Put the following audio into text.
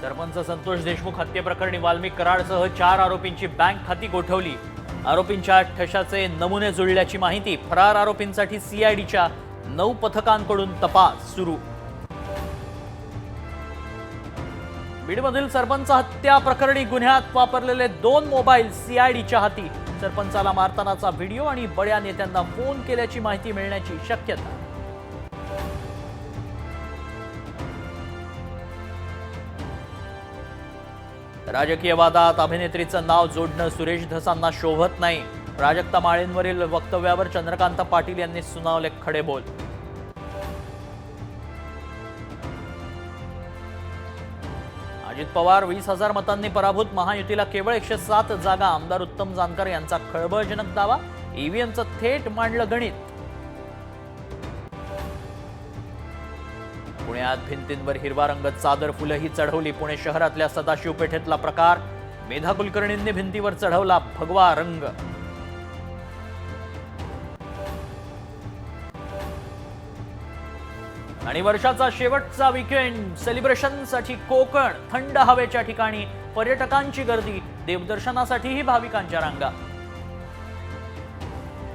सरपंच संतोष देशमुख हत्येप्रकरणी वाल्मिक कराडसह 4 आरोपींची बँक खाती गोठवली। आरोपींच्या ठशाचे नमुने जुळल्याची माहिती। फरार आरोपींसाठी सीआयडीच्या 9 पथकांकडून तपास सुरू। बीडमधील सरपंच हत्या प्रकरणी गुन्ह्यात वापरलेले 2 मोबाईल सीआयडीच्या हाती। सरपंचाला मारतानाचा व्हिडिओ आणि बड्या नेत्यांना फोन केल्याची माहिती मिळण्याची शक्यता। राजकीय वादात अभिनेत्रीचं नाव जोडणं सुरेश धसांना शोभत नाही। प्राजक्ता माळेंवरील वक्तव्यावर चंद्रकांत पाटील यांनी सुनावले खडे बोल। अजित पवार 20,000 मतांनी पराभूत। महायुतीला केवळ 107 जागा। आमदार उत्तम जानकर यांचा खळबळजनक दावा। ईव्हीएमचं थेट मांडलं गणित। पुण्यात भिंतींवर हिरवा रंग चादर फुलंही चढवली। पुणे शहरातल्या सदाशिव पेठेतला प्रकार। मेधा कुलकर्णींनी भिंतीवर चढवला भगवा रंग। आणि वर्षाचा शेवटचा वीकेंड सेलिब्रेशनसाठी कोकण। थंड हवेच्या ठिकाणी पर्यटकांची गर्दी। देवदर्शनासाठीही भाविकांच्या रांगा।